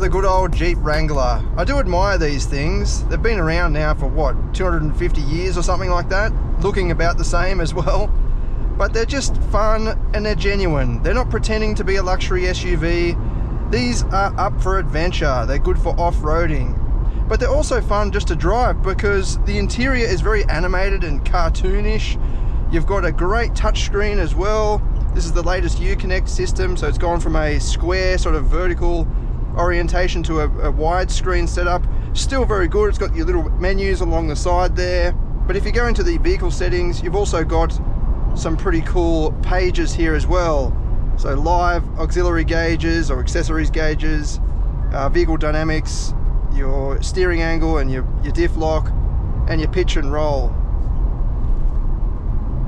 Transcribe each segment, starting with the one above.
the good old Jeep Wrangler. I do admire these things. They've been around now for what, 250 years or something like that? Looking about the same as well. But they're just fun and they're genuine. They're not pretending to be a luxury SUV. These are up for adventure. They're good for off-roading. But they're also fun just to drive because the interior is very animated and cartoonish. You've got a great touchscreen as well. This is the latest Uconnect system, so it's gone from a square sort of vertical orientation to a widescreen setup. Still very good. It's got your little menus along the side there. But if you go into the vehicle settings, you've also got some pretty cool pages here as well. So live auxiliary gauges or accessories gauges, vehicle dynamics, your steering angle and your diff lock, and your pitch and roll.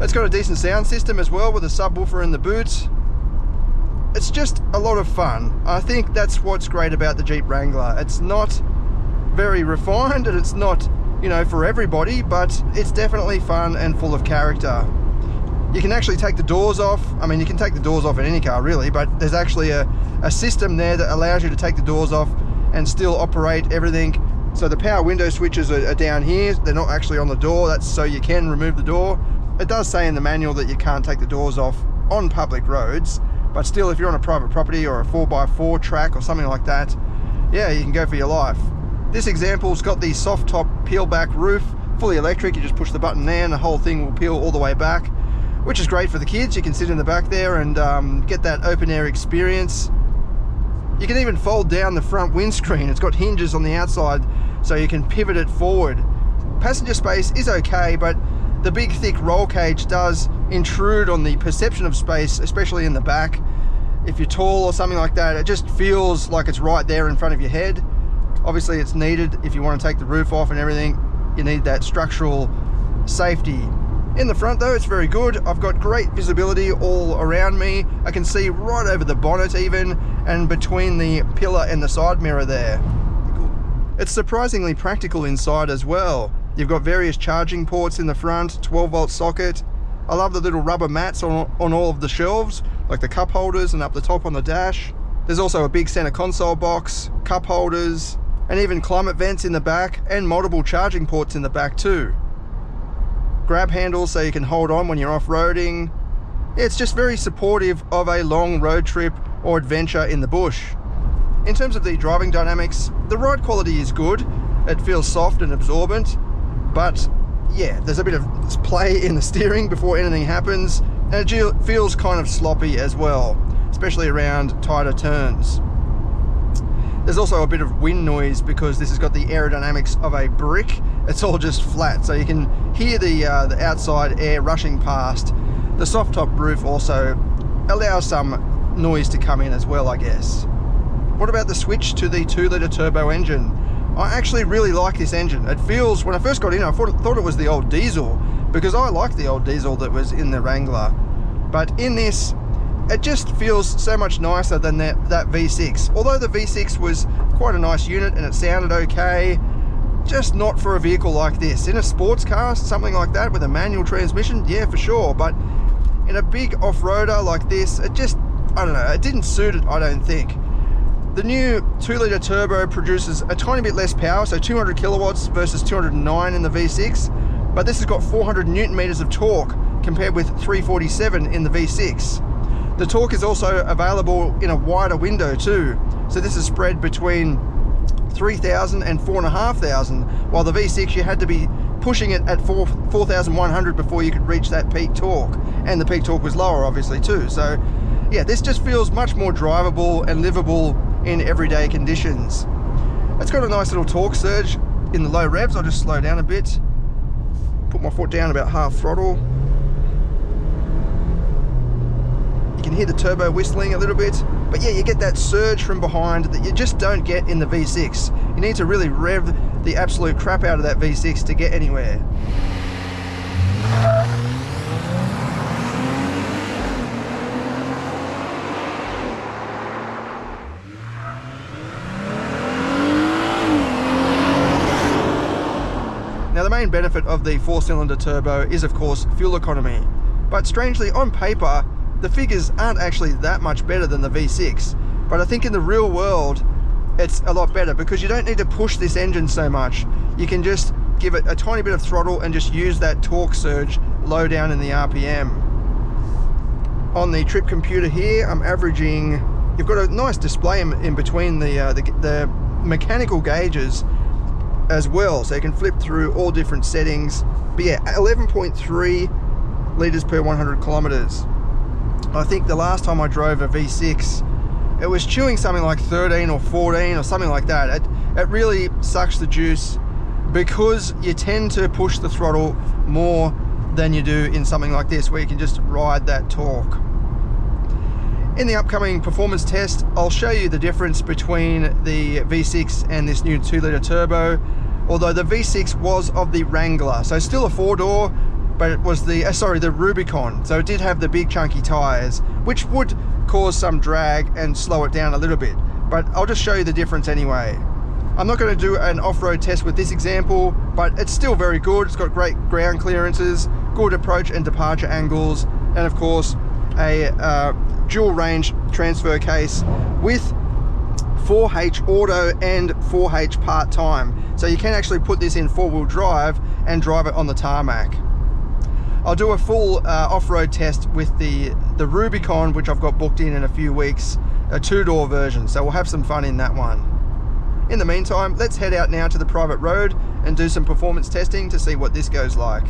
It's got a decent sound system as well with a subwoofer in the boot. It's just a lot of fun. I think that's what's great about the Jeep Wrangler. It's not very refined and it's not, you know, for everybody, but it's definitely fun and full of character. You can actually take the doors off. I mean, you can take the doors off in any car really, but there's actually a system there that allows you to take the doors off and still operate everything. So the power window switches are down here. They're not actually on the door. That's so you can remove the door. It does say in the manual that you can't take the doors off on public roads, but still if you're on a private property or a 4x4 track or something like that, yeah, you can go for your life. This example's got the soft top peel back roof, fully electric. You just push the button there and the whole thing will peel all the way back, which is great for the kids. You can sit in the back there and get that open air experience. You can even fold down the front windscreen. It's got hinges on the outside so you can pivot it forward. Passenger space is okay, but the big thick roll cage does intrude on the perception of space, especially in the back. If you're tall or something like that, it just feels like it's right there in front of your head. Obviously it's needed if you want to take the roof off and everything. You need that structural safety. In the front though, it's very good. I've got great visibility all around me. I can see right over the bonnet even, and between the pillar and the side mirror there. It's surprisingly practical inside as well. You've got various charging ports in the front, 12-volt socket. I love the little rubber mats on all of the shelves, like the cup holders and up the top on the dash. There's also a big center console box, cup holders, and even climate vents in the back, and multiple charging ports in the back too. Grab handles so you can hold on when you're off-roading. It's just very supportive of a long road trip or adventure in the bush. In terms of the driving dynamics, the ride quality is good. It feels soft and absorbent. But yeah, there's a bit of play in the steering before anything happens, and it feels kind of sloppy as well, especially around tighter turns. There's also a bit of wind noise because this has got the aerodynamics of a brick. It's all just flat, so you can hear the outside air rushing past. The soft top roof also allows some noise to come in as well, I guess. What about the switch to the 2-litre turbo engine? I actually really like this engine. It feels, when I first got in, I thought it was the old diesel because I like the old diesel that was in the Wrangler. But in this, it just feels so much nicer than that V6. Although the V6 was quite a nice unit and it sounded okay, just not for a vehicle like this. In a sports car, something like that with a manual transmission, yeah, for sure. But in a big off-roader like this, it just, I don't know, it didn't suit it, I don't think. The new 2-litre turbo produces a tiny bit less power, so 200 kilowatts versus 209 in the V6, but this has got 400 newton meters of torque compared with 347 in the V6. The torque is also available in a wider window too, so this is spread between 3,000 and 4,500, while the V6 you had to be pushing it at 4,100 before you could reach that peak torque, and the peak torque was lower obviously too. So yeah, this just feels much more drivable and livable in everyday conditions. It's got a nice little torque surge in the low revs. I'll just slow down a bit, put my foot down about half throttle. You can hear the turbo whistling a little bit, but yeah, you get that surge from behind that you just don't get in the V6. You need to really rev the absolute crap out of that V6 to get anywhere. Now the main benefit of the 4-cylinder turbo is of course fuel economy, but strangely on paper the figures aren't actually that much better than the V6, but I think in the real world it's a lot better because you don't need to push this engine so much. You can just give it a tiny bit of throttle and just use that torque surge low down in the RPM. On the trip computer here, I'm averaging, you've got a nice display in between the mechanical gauges as well, so you can flip through all different settings. But yeah, 11.3 litres per 100 kilometres. I think the last time I drove a V6, it was chewing something like 13 or 14 or something like that. It really sucks the juice because you tend to push the throttle more than you do in something like this, where you can just ride that torque. In the upcoming performance test, I'll show you the difference between the V6 and this new 2-litre turbo, although the V6 was of the Wrangler, so still a 4-door, but it was the Rubicon, so it did have the big chunky tyres, which would cause some drag and slow it down a little bit, but I'll just show you the difference anyway. I'm not going to do an off-road test with this example, but it's still very good. It's got great ground clearances, good approach and departure angles, and of course a dual range transfer case with 4H auto and 4H part-time, so you can actually put this in 4-wheel drive and drive it on the tarmac. I'll do a full off-road test with the Rubicon, which I've got booked in a few weeks, a 2-door version, so we'll have some fun in that one. In the meantime, let's head out now to the private road and do some performance testing to see what this goes like.